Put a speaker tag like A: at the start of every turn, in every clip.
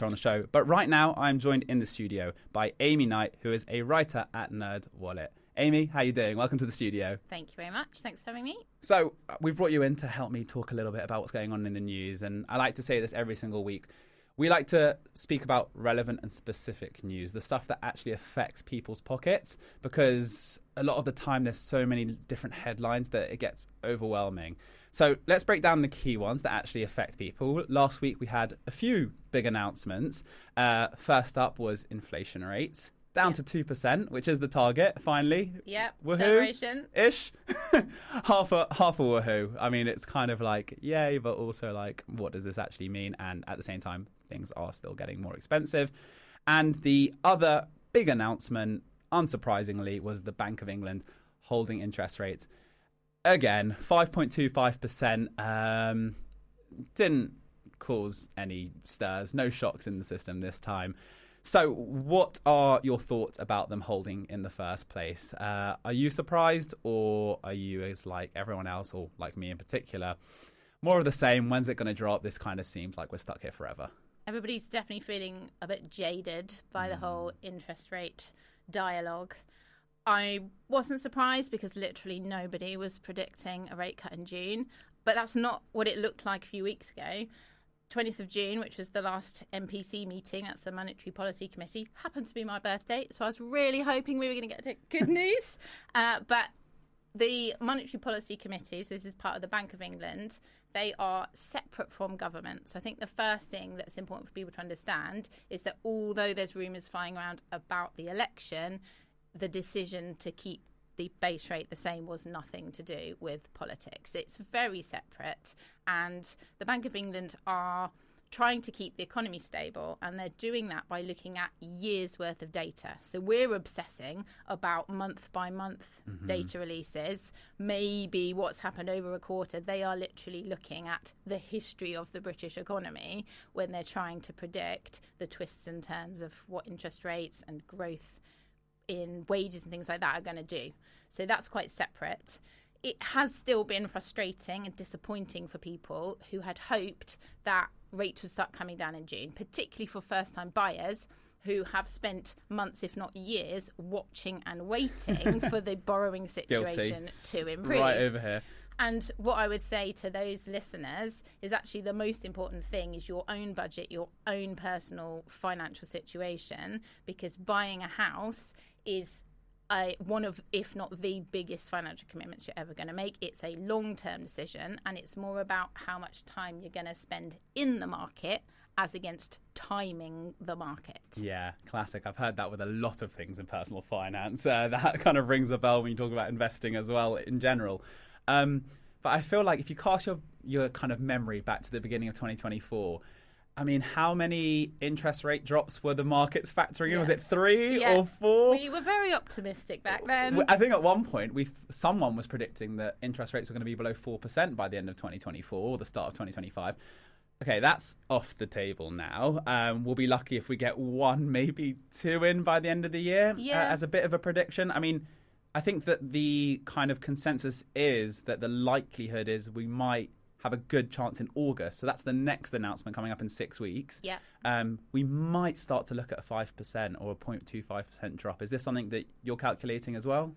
A: on the show. But right now, I'm joined in the studio by Amy Knight, who is a writer at NerdWallet. Amy, how you doing? Welcome to the studio.
B: Thank you very much. Thanks for having me.
A: So we've brought you in to help me talk a little bit about what's going on in the news. And I like to say this every single week. We like to speak about relevant and specific news, the stuff that actually affects people's pockets, because a lot of the time there's so many different headlines that it gets overwhelming. So let's break down the key ones that actually affect people. Last week we had a few big announcements. First up was inflation rates. Down to 2%, which is the target, finally.
B: Yep,
A: woohoo
B: celebration-ish.
A: half a woohoo. I mean, it's kind of like, yay, but also like, what does this actually mean? And at the same time, things are still getting more expensive. And the other big announcement, unsurprisingly, was the Bank of England holding interest rates. Again, 5.25%. Didn't cause any stirs, no shocks in the system this time. So what are your thoughts about them holding in the first place? Are you surprised, or are you, as like everyone else, or like me in particular, more of the same? When's it going to drop? This kind of seems like we're stuck here forever.
B: Everybody's definitely feeling a bit jaded by the whole interest rate dialogue. I wasn't surprised because literally nobody was predicting a rate cut in June, but that's not what it looked like a few weeks ago. 20th of June, which was the last MPC meeting, that's the Monetary Policy Committee, happened to be my birthday, so I was really hoping we were going to get good news. But the Monetary Policy Committees, this is part of the Bank of England, they are separate from government. So I think the first thing that's important for people to understand is that although there's rumours flying around about the election, the decision to keep the base rate the same was nothing to do with politics. It's very separate, and the Bank of England are trying to keep the economy stable, and they're doing that by looking at years worth of data. So we're obsessing about month by month data releases, maybe what's happened over a quarter. They are literally looking at the history of the British economy when they're trying to predict the twists and turns of what interest rates and growth in wages and things like that are going to do. So that's quite separate. It has still been frustrating and disappointing for people who had hoped that rates would start coming down in June, particularly for first-time buyers who have spent months, if not years, watching and waiting for the borrowing situation to improve.
A: Right over here.
B: And what I would say to those listeners is actually the most important thing is your own budget, your own personal financial situation, because buying a house is one of, if not the biggest financial commitments you're ever going to make. It's a long-term decision, and it's more about how much time you're going to spend in the market as against timing the market. Yeah,
A: classic. I've heard that with a lot of things in personal finance. That kind of rings a bell when you talk about investing as well in general. But I feel like if you cast your kind of memory back to the beginning of 2024, I mean, how many interest rate drops were the markets factoring in? Was it 3 or 4?
B: We were very optimistic back then.
A: I think at one point someone was predicting that interest rates were going to be below 4% by the end of 2024 or the start of 2025. Okay, that's off the table now. We'll be lucky if we get 1, maybe 2 in by the end of the year as a bit of a prediction. I mean, I think that the kind of consensus is that the likelihood is we might have a good chance in August. So that's the next announcement coming up in 6 weeks.
B: Yeah.
A: We might start to look at a 5% or a 0.25% drop. Is this something that you're calculating as well?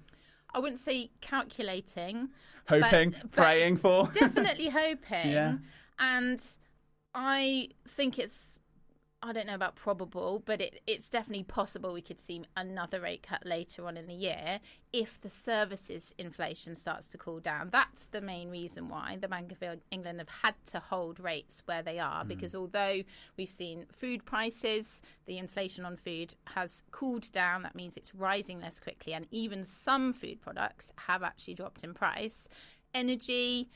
B: I wouldn't say calculating.
A: Hoping, praying for.
B: Definitely hoping.
A: Yeah.
B: And I think I don't know about probable, but it's definitely possible we could see another rate cut later on in the year if the services inflation starts to cool down. That's the main reason why the Bank of England have had to hold rates where they are, because although we've seen food prices, the inflation on food has cooled down. That means it's rising less quickly, and even some food products have actually dropped in price. Energy,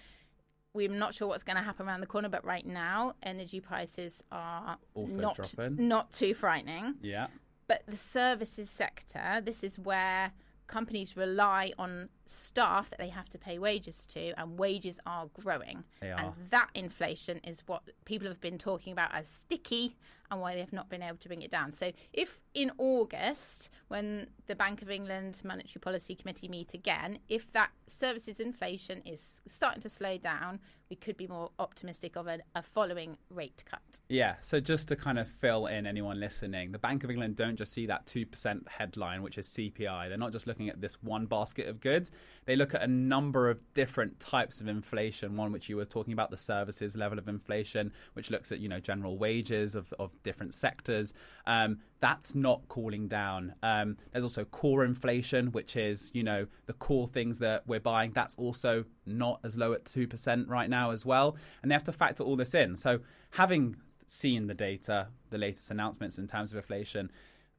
B: we're not sure what's going to happen around the corner, but right now, energy prices are
A: also
B: not too frightening.
A: Yeah.
B: But the services sector, this is where companies rely on staff that they have to pay wages to, and wages are growing.
A: They are.
B: And that inflation is what people have been talking about as sticky and why they've not been able to bring it down. So if in August, when the Bank of England Monetary Policy Committee meet again, if that services inflation is starting to slow down, we could be more optimistic of a following rate cut.
A: Yeah, so just to kind of fill in anyone listening, the Bank of England don't just see that 2% headline, which is CPI. They're not just looking at this one basket of goods. They look at a number of different types of inflation, one which you were talking about, the services level of inflation, which looks at, general wages of different sectors. That's not cooling down. There's also core inflation, which is, the core things that we're buying. That's also not as low at 2% right now as well. And they have to factor all this in. So having seen the data, the latest announcements in terms of inflation,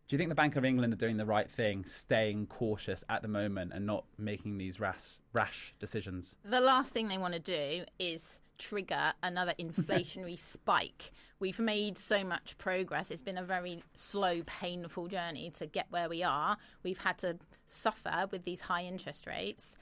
A: do you think the Bank of England are doing the right thing, staying cautious at the moment and not making these rash decisions?
B: The last thing they want to do is trigger another inflationary spike. We've made so much progress. It's been a very slow, painful journey to get where we are. We've had to suffer with these high interest rates.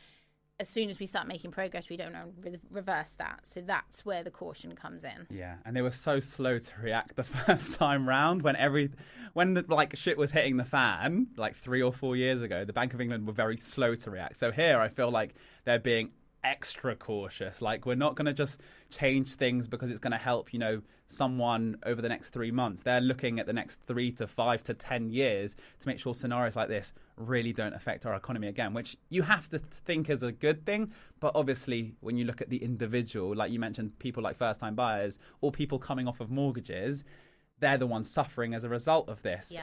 B: As soon as we start making progress, we don't know reverse that. So that's where the caution comes in.
A: Yeah, and they were so slow to react the first time round when the shit was hitting the fan, like 3 or 4 years ago. The Bank of England were very slow to react. So here, I feel like they're being extra cautious. Like, we're not going to just change things because it's going to help, someone over the next 3 months. They're looking at the next 3 to 5 to 10 years to make sure scenarios like this really don't affect our economy again, which you have to think is a good thing. But obviously, when you look at the individual, like you mentioned, people like first-time buyers or people coming off of mortgages, they're the ones suffering as a result of this,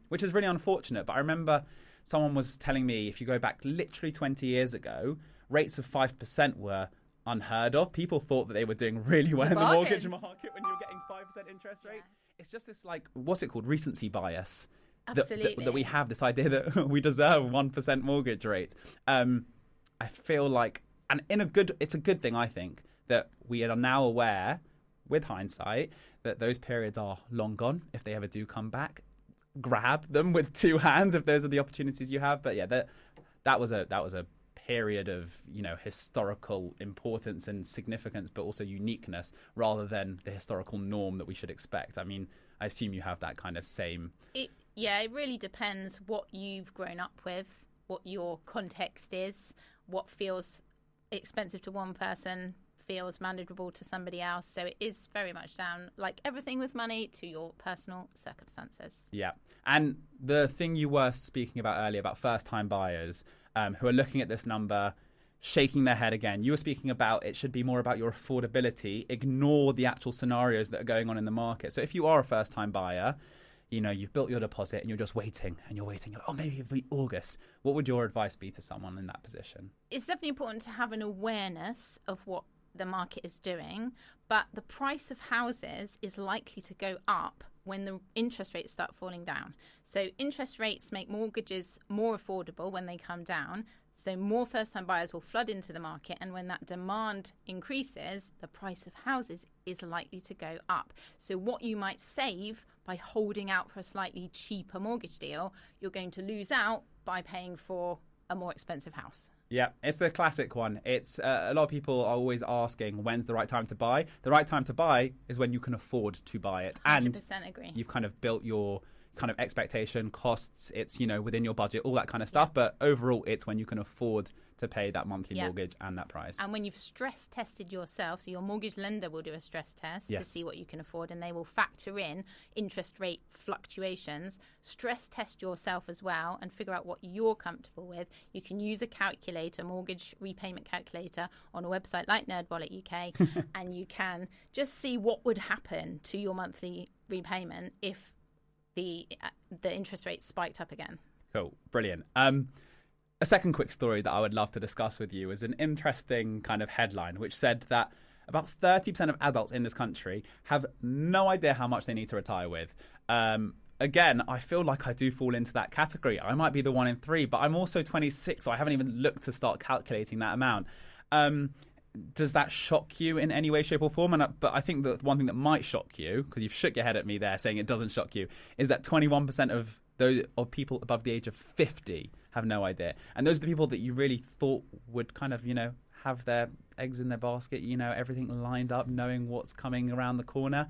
A: which is really unfortunate. But I remember someone was telling me, if you go back literally 20 years ago, rates of 5% were unheard of. People thought that they were doing really well in the mortgage market when you were getting 5% interest rate. It's just this, what's it called? Recency bias.
B: Absolutely.
A: That we have this idea that we deserve 1% mortgage rate. I feel like, and it's a good thing, I think, that we are now aware, with hindsight, that those periods are long gone. If they ever do come back, grab them with two hands if those are the opportunities you have. But yeah, that was a period of historical importance and significance, but also uniqueness, rather than the historical norm that we should expect. I mean, I assume you have that kind of same.
B: It really depends what you've grown up with, what your context is, what feels expensive to one person feels manageable to somebody else. So it is very much down, like everything with money, to your personal circumstances.
A: Yeah. And the thing you were speaking about earlier about first-time buyers who are looking at this number, shaking their head again. You were speaking about it should be more about your affordability. Ignore the actual scenarios that are going on in the market. So if you are a first-time buyer, you've built your deposit and you're just waiting and you're waiting. Maybe it'll be August. What would your advice be to someone in that position?
B: It's definitely important to have an awareness of what the market is doing, but the price of houses is likely to go up when the interest rates start falling down. So interest rates make mortgages more affordable when they come down. So more first-time buyers will flood into the market, and when that demand increases, the price of houses is likely to go up. So what you might save by holding out for a slightly cheaper mortgage deal, you're going to lose out by paying for a more expensive house.
A: Yeah, it's the classic one. It's a lot of people are always asking, when's the right time to buy? The right time to buy is when you can afford to buy it.
B: 100% agree.
A: You've kind of built your kind of expectation, costs, it's, within your budget, all that kind of stuff. But overall, it's when you can afford to pay that monthly mortgage and that price.
B: And when you've stress tested yourself, so your mortgage lender will do a stress test to see what you can afford, and they will factor in interest rate fluctuations. Stress test yourself as well and figure out what you're comfortable with. You can use a calculator, mortgage repayment calculator, on a website like NerdWallet UK, and you can just see what would happen to your monthly repayment if the interest rate spiked up again.
A: Cool, brilliant. A second quick story that I would love to discuss with you is an interesting kind of headline which said that about 30% of adults in this country have no idea how much they need to retire with. Again, I feel like I do fall into that category. I might be the 1 in 3, but I'm also 26, so I haven't even looked to start calculating that amount. Does that shock you in any way, shape or form? But I think that one thing that might shock you, because you've shook your head at me there saying it doesn't shock you, is that 21% of people above the age of 50 have no idea. And those are the people that you really thought would kind of, have their eggs in their basket, everything lined up, knowing what's coming around the corner.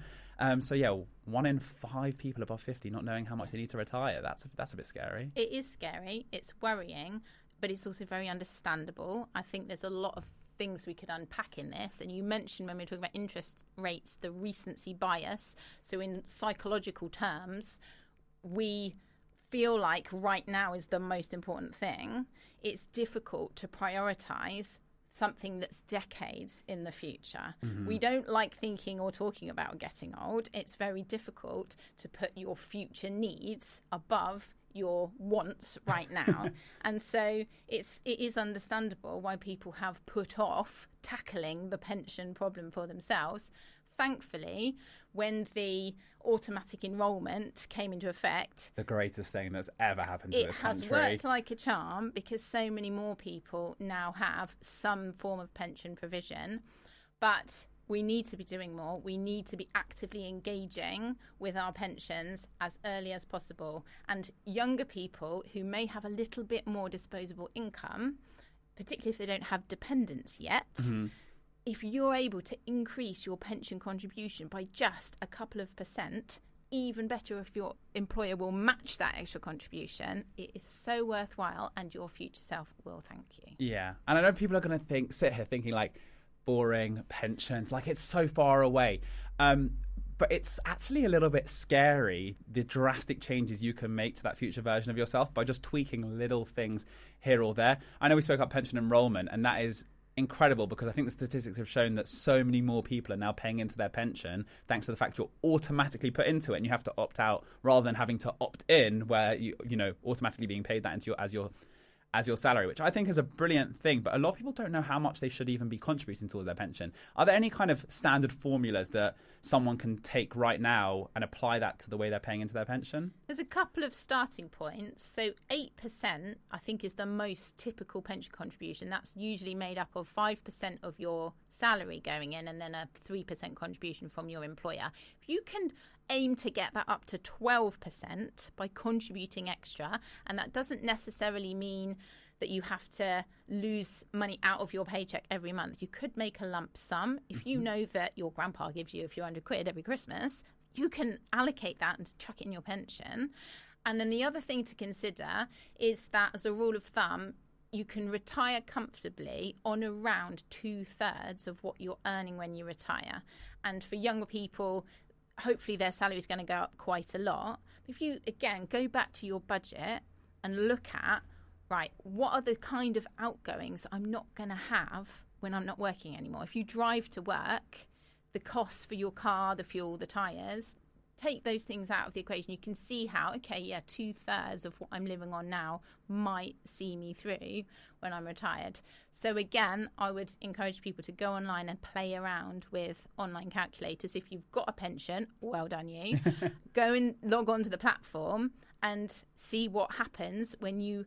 A: So yeah, 1 in 5 people above 50 not knowing how much they need to retire. That's a bit scary.
B: It is scary. It's worrying, but it's also very understandable. I think there's a lot of things we could unpack in this. And you mentioned when we were talking about interest rates, the recency bias. So in psychological terms, we feel like right now is the most important thing. It's difficult to prioritize something that's decades in the future. We don't like thinking or talking about getting old. It's very difficult to put your future needs above your wants right now. And so it is understandable why people have put off tackling the pension problem for themselves. Thankfully, when the automatic enrolment came into effect,
A: the greatest thing that's ever happened to this country.
B: It has worked like a charm because so many more people now have some form of pension provision. But we need to be doing more. We need to be actively engaging with our pensions as early as possible. And younger people who may have a little bit more disposable income, particularly if they don't have dependents yet, if you're able to increase your pension contribution by just a couple of %, even better if your employer will match that extra contribution, it is so worthwhile and your future self will thank you.
A: Yeah. And I know people are going to sit here thinking like, boring pensions, like it's so far away. But it's actually a little bit scary, the drastic changes you can make to that future version of yourself by just tweaking little things here or there. I know we spoke about pension enrollment, and that is incredible because I think the statistics have shown that so many more people are now paying into their pension thanks to the fact you're automatically put into it and you have to opt out rather than having to opt in where you know automatically being paid that into as your salary, which I think is a brilliant thing. But a lot of people don't know how much they should even be contributing towards their pension. Are there any kind of standard formulas that someone can take right now and apply that to the way they're paying into their pension?
B: There's a couple of starting points. So 8%, I think, is the most typical pension contribution. That's usually made up of 5% of your salary going in and then a 3% contribution from your employer. If you can aim to get that up to 12% by contributing extra, and that doesn't necessarily mean that you have to lose money out of your paycheck every month. You could make a lump sum. If you know that your grandpa gives you a few £100 every Christmas, you can allocate that and chuck it in your pension. And then the other thing to consider is that, as a rule of thumb, you can retire comfortably on around 2/3 of what you're earning when you retire. And for younger people, hopefully their salary is going to go up quite a lot. But if you, again, go back to your budget and look at, right, what are the kind of outgoings that I'm not going to have when I'm not working anymore? If you drive to work, the costs for your car, the fuel, the tyres, take those things out of the equation. You can see how, okay, yeah, 2/3 of what I'm living on now might see me through when I'm retired. So again, I would encourage people to go online and play around with online calculators. If you've got a pension, well done you. Go and log on to the platform and see what happens when you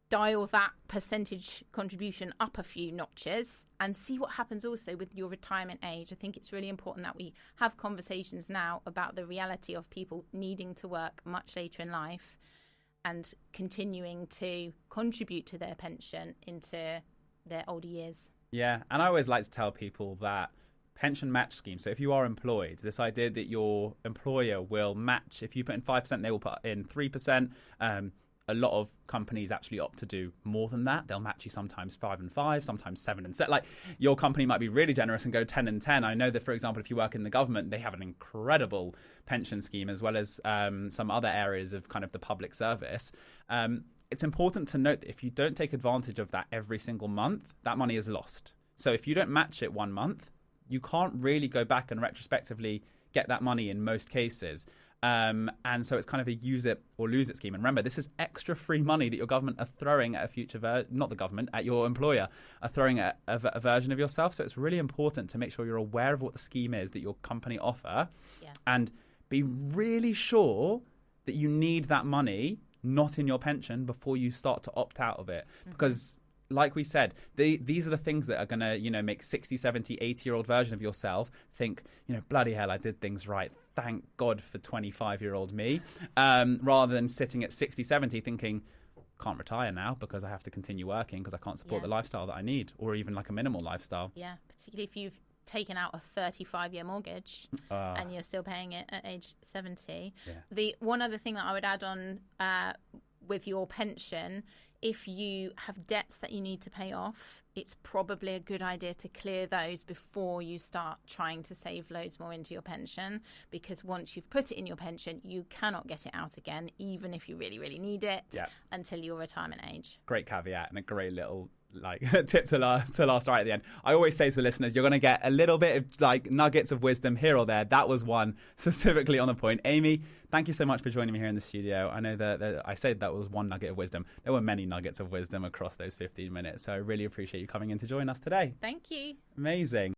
B: dial that percentage contribution up a few notches, and see what happens also with your retirement age. I think it's really important that we have conversations now about the reality of people needing to work much later in life and continuing to contribute to their pension into their older years.
A: Yeah, and I always like to tell people that pension match scheme. So if you are employed, this idea that your employer will match, if you put in 5%, they will put in 3%. A lot of companies actually opt to do more than that. They'll match you sometimes 5 and 5, sometimes 7 and 7. Like, your company might be really generous and go 10 and 10. I know that, for example, if you work in the government, they have an incredible pension scheme, as well as some other areas of kind of the public service. It's important to note that if you don't take advantage of that every single month, that money is lost. So if you don't match it 1 month, you can't really go back and retrospectively get that money in most cases. And so it's kind of a use it or lose it scheme. And remember, this is extra free money that your government are throwing at a future, not the government, at your employer, are throwing at a version of yourself. So it's really important to make sure you're aware of what the scheme is that your company offer, and be really sure that you need that money not in your pension before you start to opt out of it. Because like we said, these are the things that are going to, make 60, 70, 80-year-old version of yourself think, bloody hell, I did things right. Thank God for 25-year-old me, rather than sitting at 60, 70 thinking, can't retire now because I have to continue working because I can't support the lifestyle that I need, or even like a minimal lifestyle.
B: Yeah, particularly if you've taken out a 35-year mortgage and you're still paying it at age 70.
A: Yeah.
B: The one other thing that I would add on with your pension, if you have debts that you need to pay off, it's probably a good idea to clear those before you start trying to save loads more into your pension, because once you've put it in your pension, you cannot get it out again, even if you really, really need it, until your retirement age.
A: Great caveat and a great little tip to last right at the end. I always say to the listeners, you're going to get a little bit of nuggets of wisdom here or there. That was one specifically on the point. Amy, thank you so much for joining me here in the studio. I know that I said that was one nugget of wisdom. There were many nuggets of wisdom across those 15 minutes. So I really appreciate you coming in to join us today.
B: Thank you.
A: Amazing.